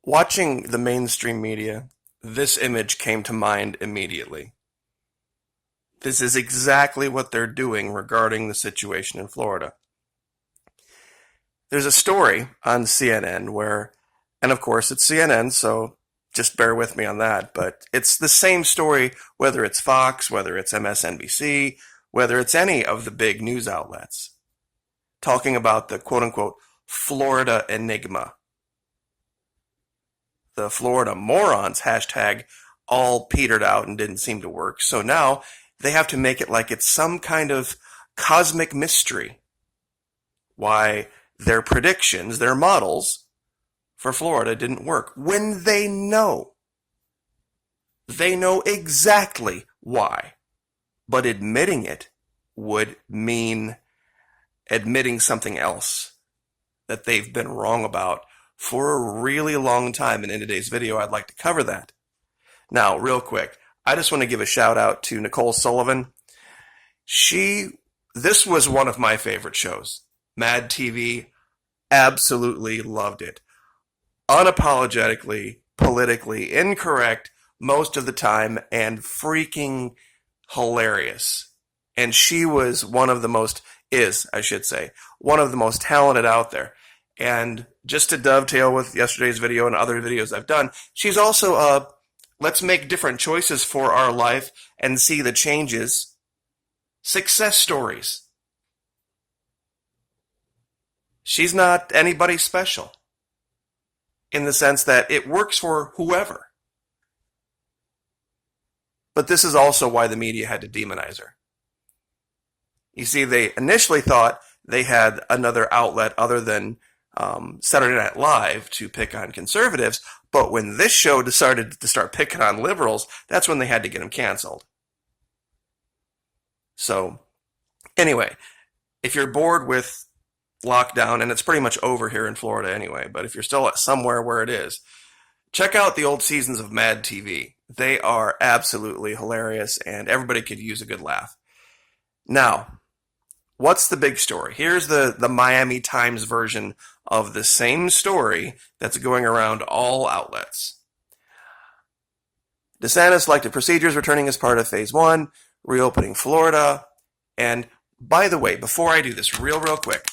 Watching the mainstream media, this image came to mind immediately. This is exactly what they're doing regarding the situation in Florida. There's a story on CNN where, and of course it's CNN, so just bear with me on that, but it's the same story whether it's Fox, whether it's MSNBC, whether it's any of the big news outlets, talking about the quote unquote Florida enigma. The Florida morons hashtag all petered out and didn't seem to work. So now they have to make it like it's some kind of cosmic mystery why their predictions, their models for Florida didn't work when they know exactly why. But admitting it would mean admitting something else that they've been wrong about for a really long time. And in today's video, I'd like to cover that. Now, real quick, I just want to give a shout out to Nicole Sullivan. This was one of my favorite shows. MADtv, absolutely loved it. Unapologetically, politically incorrect most of the time, and freaking hilarious. And she was one of the most, I should say, one of the most talented out there. And just to dovetail with yesterday's video and other videos I've done, she's also let's make different choices for our life and see the changes. Success stories. She's not anybody special in the sense that it works for whoever. But this is also why the media had to demonize her. You see, they initially thought they had another outlet other than Saturday Night Live to pick on conservatives, but when this show decided to start picking on liberals, that's when they had to get them canceled. So, anyway, if you're bored with lockdown, and it's pretty much over here in Florida anyway, but if you're still somewhere where it is, check out the old seasons of MADtv. They are absolutely hilarious, and everybody could use a good laugh. Now, what's the big story? Here's the Miami Times version of the same story that's going around all outlets. DeSantis liked the procedures returning as part of phase 1, reopening Florida. And by the way, before I do this, real quick,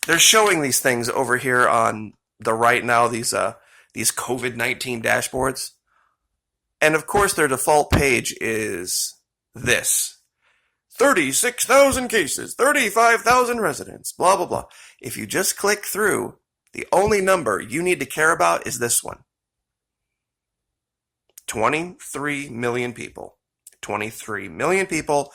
they're showing these things over here on the right now, these COVID-19 dashboards. And of course, their default page is this. 36,000 cases, 35,000 residents, blah, blah, blah. If you just click through, the only number you need to care about is this one. 23 million people. 23 million people,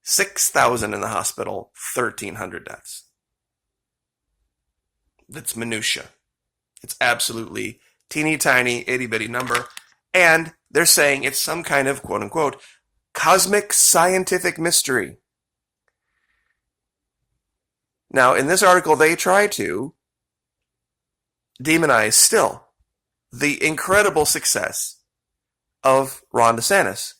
6,000 in the hospital, 1,300 deaths. That's minutia. It's absolutely teeny tiny, itty bitty number. And they're saying it's some kind of quote unquote cosmic scientific mystery. Now, in this article, they try to demonize still the incredible success of Ron DeSantis.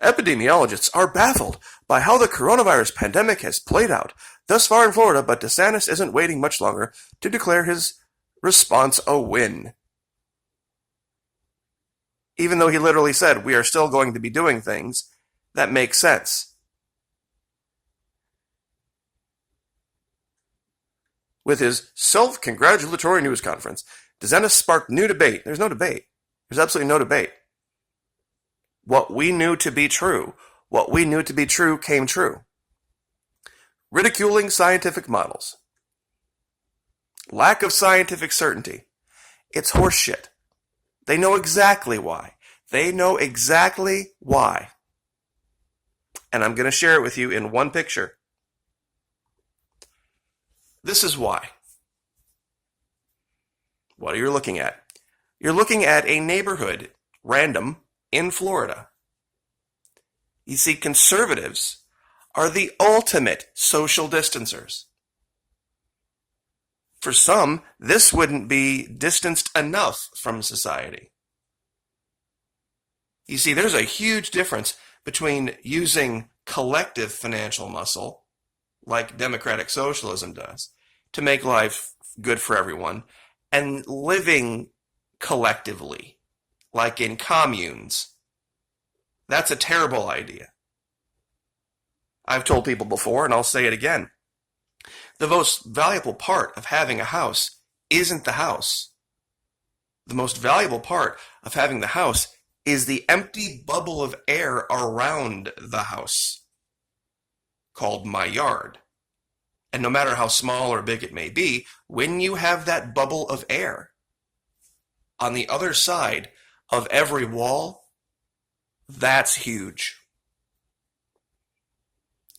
Epidemiologists are baffled by how the coronavirus pandemic has played out thus far in Florida, but DeSantis isn't waiting much longer to declare his response a win. Even though he literally said, we are still going to be doing things that make sense. With his self-congratulatory news conference, DeSantis sparked new debate. There's no debate. There's absolutely no debate. What we knew to be true came true. Ridiculing scientific models. Lack of scientific certainty. It's horseshit. They know exactly why. And I'm going to share it with you in one picture. This is why. What are you looking at? You're looking at a neighborhood, random, in Florida. You see, conservatives are the ultimate social distancers. For some, this wouldn't be distanced enough from society. You see, there's a huge difference between using collective financial muscle, like democratic socialism does, to make life good for everyone, and living collectively, like in communes. That's a terrible idea. I've told people before, and I'll say it again. The most valuable part of having a house isn't the house. The most valuable part of having the house is the empty bubble of air around the house, called my yard. And no matter how small or big it may be, when you have that bubble of air on the other side of every wall, that's huge.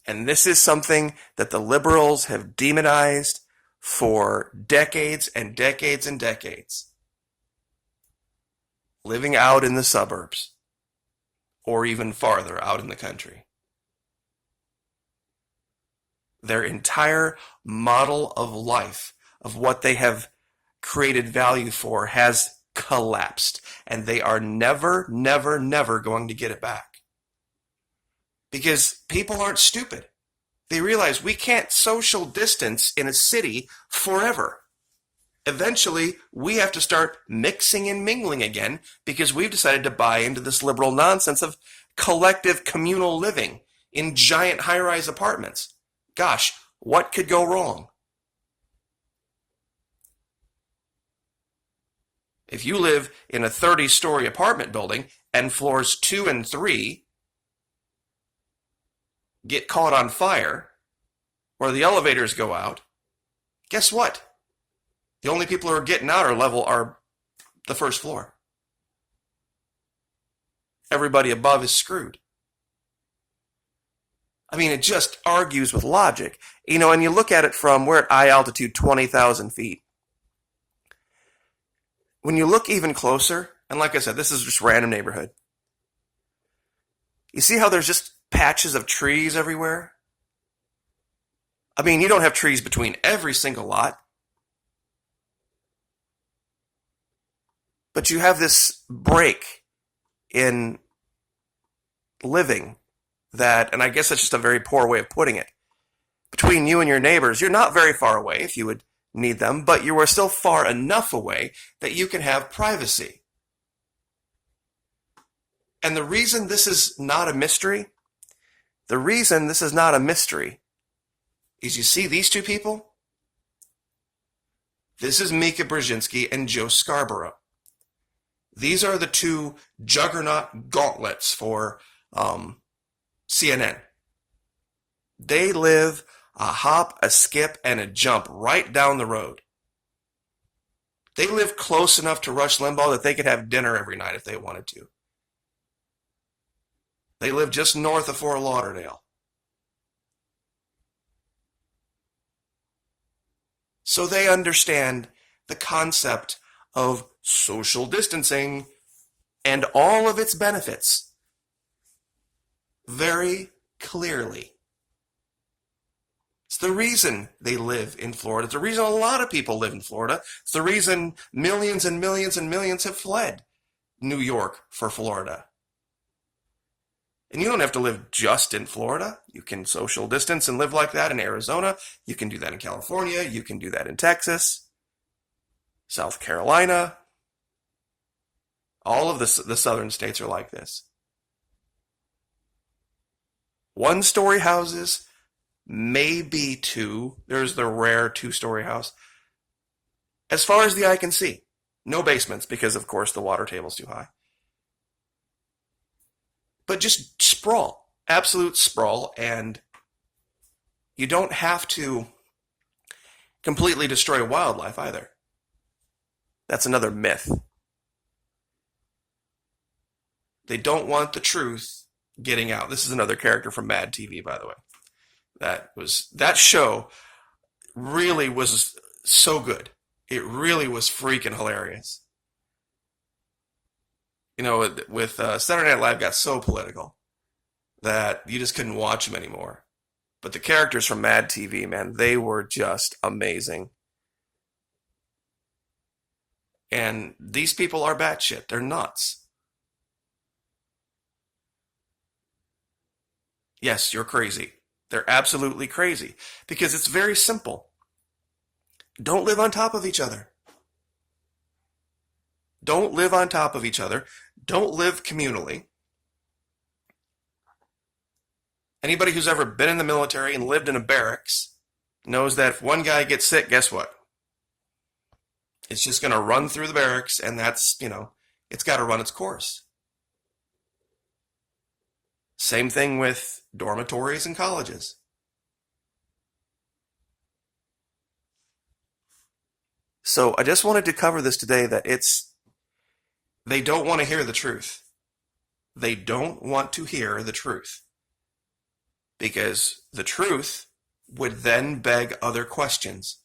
And this is something that the liberals have demonized for decades and decades and decades. Living out in the suburbs, or even farther out in the country. Their entire model of life, of what they have created value for, has collapsed. And they are never, never, never going to get it back. Because people aren't stupid. They realize we can't social distance in a city forever. Eventually, we have to start mixing and mingling again because we've decided to buy into this liberal nonsense of collective communal living in giant high-rise apartments. Gosh, what could go wrong? If you live in a 30-story apartment building and floors 2 and 3 get caught on fire, or the elevators go out, guess what? The only people who are getting out are the first floor. Everybody above is screwed. I mean, it just argues with logic. And you look at it from, we're at eye altitude, 20,000 feet. When you look even closer, and like I said, this is just random neighborhood. You see how there's just patches of trees everywhere? I mean, you don't have trees between every single lot. But you have this break in living that, and I guess that's just a very poor way of putting it. Between you and your neighbors, you're not very far away if you would need them, but you are still far enough away that you can have privacy. And the reason this is not a mystery, is you see these two people? This is Mika Brzezinski and Joe Scarborough. These are the two juggernaut gauntlets for CNN. They live a hop, a skip, and a jump right down the road. They live close enough to Rush Limbaugh that they could have dinner every night if they wanted to. They live just north of Fort Lauderdale. So they understand the concept of social distancing and all of its benefits very clearly. It's the reason they live in Florida. It's the reason a lot of people live in Florida. It's the reason millions and millions and millions have fled New York for Florida. And you don't have to live just in Florida. You can social distance and live like that in Arizona. You can do that in California. You can do that in Texas, South Carolina. All of the southern states are like this. One-story houses, maybe two. There's the rare two-story house. As far as the eye can see. No basements because, of course, the water table's too high. But just sprawl. Absolute sprawl. And you don't have to completely destroy wildlife either. That's another myth. They don't want the truth getting out. This is another character from MADtv, by the way. That show really was so good. It really was freaking hilarious. With Saturday Night Live got so political that you just couldn't watch them anymore. But the characters from MADtv, man, they were just amazing. And these people are batshit. They're nuts. Yes, you're crazy. They're absolutely crazy. Because it's very simple. Don't live on top of each other. don't live on top of each other, don't live communally. Anybody who's ever been in the military and lived in a barracks knows that if one guy gets sick, guess what? It's just going to run through the barracks, and that's, it's got to run its course. Same thing with dormitories and colleges. So I just wanted to cover this today, that they don't want to hear the truth. They don't want to hear the truth. Because the truth would then beg other questions.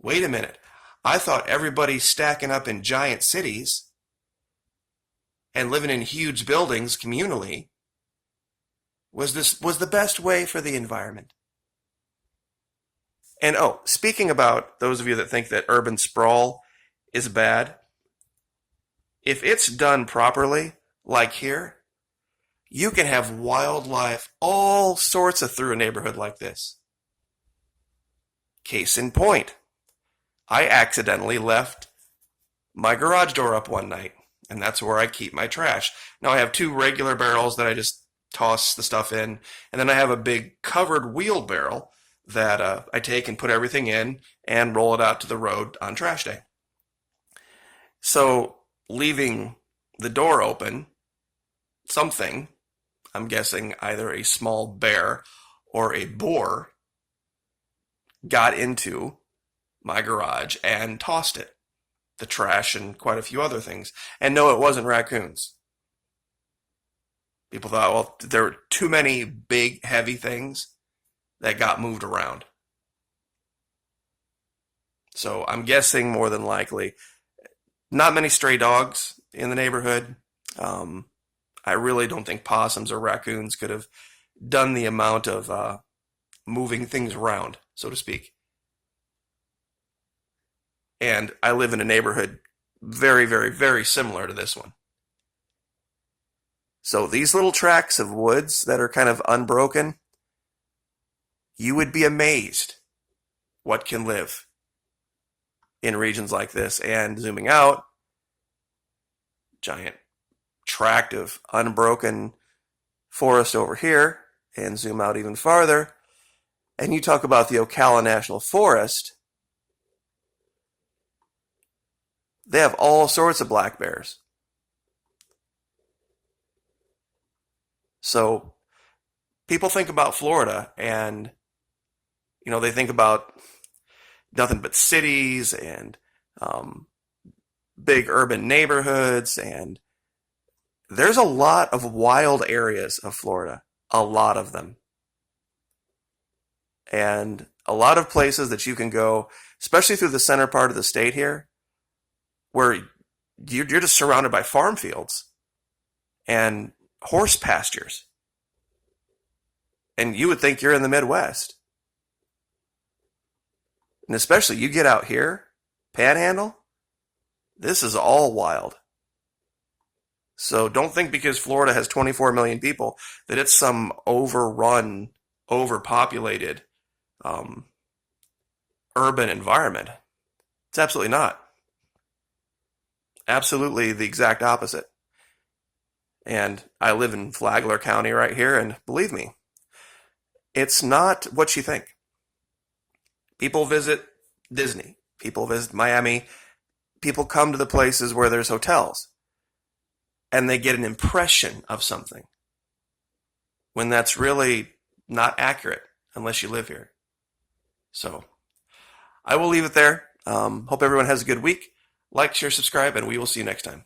Wait a minute. I thought everybody stacking up in giant cities and living in huge buildings communally was the best way for the environment. And speaking about those of you that think that urban sprawl is bad, if it's done properly, like here, you can have wildlife all sorts of through a neighborhood like this. Case in point, I accidentally left my garage door up one night, and that's where I keep my trash. Now I have 2 regular barrels that I just toss the stuff in, and then I have a big covered wheel barrel that I take and put everything in and roll it out to the road on trash day. So leaving the door open, something, I'm guessing either a small bear or a boar, got into my garage and tossed it, the trash and quite a few other things. And no, it wasn't raccoons. People thought, well, there were too many big, heavy things that got moved around. So I'm guessing more than likely, not many stray dogs in the neighborhood. I really don't think possums or raccoons could have done the amount of moving things around, so to speak. And I live in a neighborhood very, very, very similar to this one. So these little tracts of woods that are kind of unbroken, you would be amazed what can live in regions like this. And zooming out, giant tract of unbroken forest over here, and zoom out even farther, and you talk about the Ocala National Forest, they have all sorts of black bears. So people think about Florida and, they think about nothing but cities and big urban neighborhoods, and there's a lot of wild areas of Florida, a lot of them. And a lot of places that you can go, especially through the center part of the state here, where you're just surrounded by farm fields and horse pastures. And you would think you're in the Midwest. And especially you get out here, Panhandle, this is all wild. So don't think because Florida has 24 million people that it's some overrun, overpopulated urban environment. It's absolutely not. Absolutely the exact opposite. And I live in Flagler County right here, and believe me, it's not what you think. People visit Disney. People visit Miami. People come to the places where there's hotels, and they get an impression of something when that's really not accurate unless you live here. So I will leave it there. Hope everyone has a good week. Like, share, subscribe, and we will see you next time.